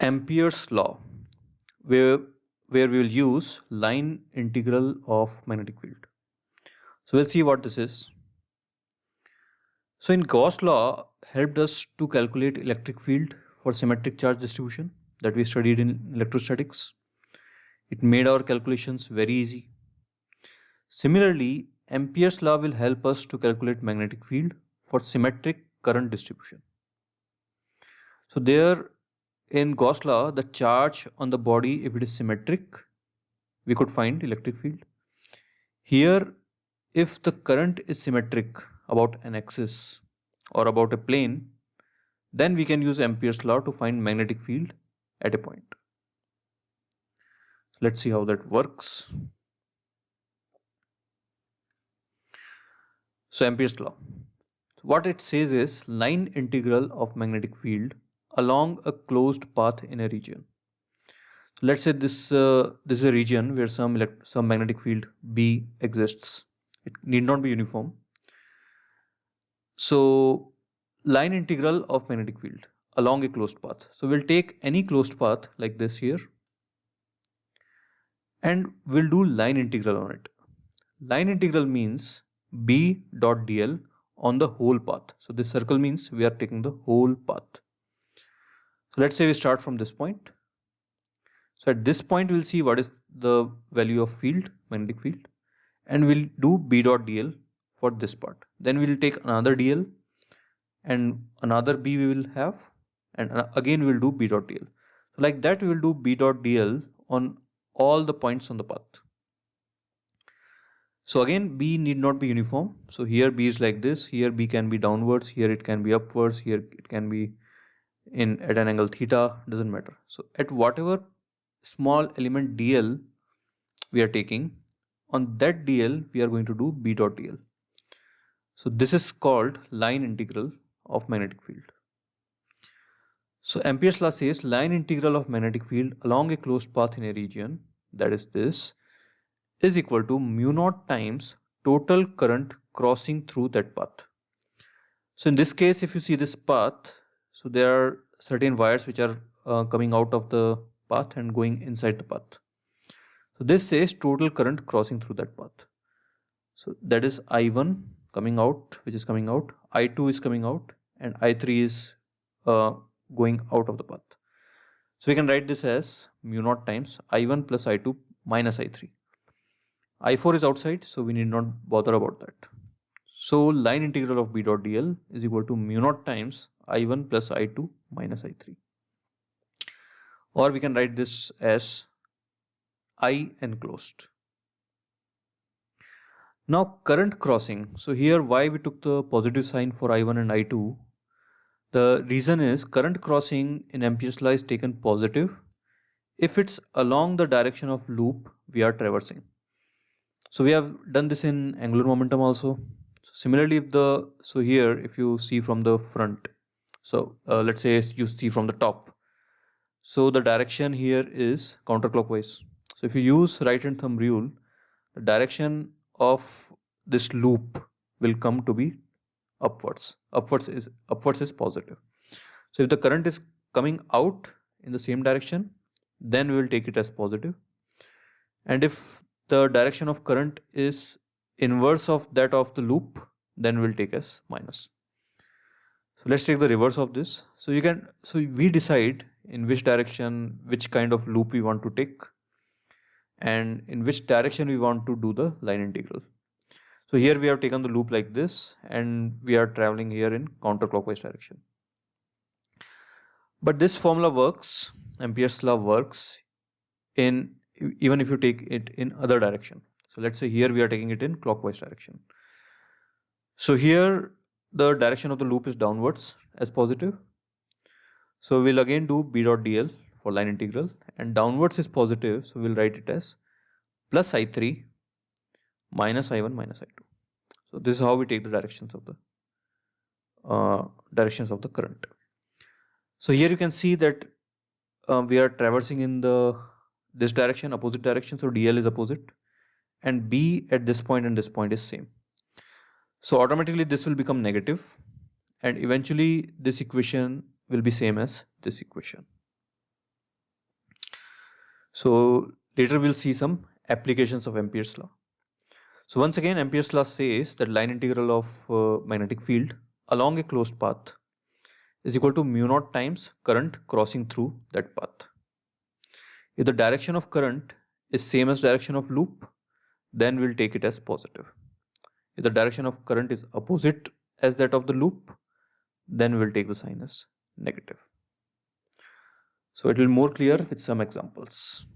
Ampere's law, where where we will use line integral of magnetic field. So we'll see what this is. So in Gauss law helped us to calculate electric field for symmetric charge distribution that we studied in electrostatics. It made our calculations very easy. Similarly, Ampere's law will help us to calculate magnetic field for symmetric current distribution. So there in Gauss law, the charge on the body, if it is symmetric, we could find electric field. Here, if the current is symmetric about an axis or about a plane, then we can use Ampere's law to find magnetic field at a point. Let's see how that works. So Ampere's law. What it says is line integral of magnetic field along a closed path in a region. So let's say this is a region where some magnetic field B exists. It need not be uniform. So line integral of magnetic field along a closed path. So we'll take any closed path like this here and we'll do line integral on it. Line integral means B dot dl on the whole path. So this circle means we are taking the whole path. So let's say we start from this point. So at this point we'll see what is the value of field, magnetic field, and we'll do B dot dl for this part. Then we'll take another dl and another B we will have, and again we'll do B dot dl. So like that we will do B dot dl on all the points on the path. So again B need not be uniform. So here B is like this, here B can be downwards, here it can be upwards, here it can be at an angle theta, doesn't matter. So at whatever small element dl we are taking, on that dl we are going to do B dot dl. So this is called line integral of magnetic field. So Ampere's law says line integral of magnetic field along a closed path in a region, that is this, is equal to mu naught times total current crossing through that path. So in this case, if you see this path, so there are certain wires which are coming out of the path and going inside the path. So this says total current crossing through that path. So that is I1 coming out, which is coming out, I2 is coming out, and I3 is going out of the path. So we can write this as mu naught times I1 plus I2 minus I3. I4 is outside, so we need not bother about that. So line integral of B dot dl is equal to mu naught times I1 plus I2 minus I3. Or we can write this as I enclosed. Now current crossing. So here why we took the positive sign for I1 and I2. The reason is current crossing in Ampere's law is taken positive if it's along the direction of loop we are traversing. So we have done this in angular momentum also. So similarly, here if you see from the front, so let's say you see from the top, so the direction here is counterclockwise. So if you use right hand thumb rule, the direction of this loop will come to be upwards. Upwards is positive. So if the current is coming out in the same direction, then we will take it as positive. And if the direction of current is inverse of that of the loop, then we'll take as minus. So let's take the reverse of this. So we decide in which direction, which kind of loop we want to take, and in which direction we want to do the line integral. So here we have taken the loop like this, and we are traveling here in counterclockwise direction. But this formula works, Ampere's law works even if you take it in other direction. So let's say here we are taking it in clockwise direction. So here the direction of the loop is downwards as positive. So we'll again do B dot dl for line integral, and downwards is positive, so we'll write it as plus I3 minus I1 minus I2. So this is how we take the directions of the current. So here you can see that we are traversing in this direction, opposite direction, so dl is opposite, and B at this point and this point is same. So automatically this will become negative, and eventually this equation will be same as this equation. So later we'll see some applications of Ampere's law. So once again, Ampere's law says that line integral of magnetic field along a closed path is equal to mu naught times current crossing through that path. If the direction of current is same as direction of loop, then we'll take it as positive. If the direction of current is opposite as that of the loop, then we'll take the sign as negative. So it will be more clear with some examples.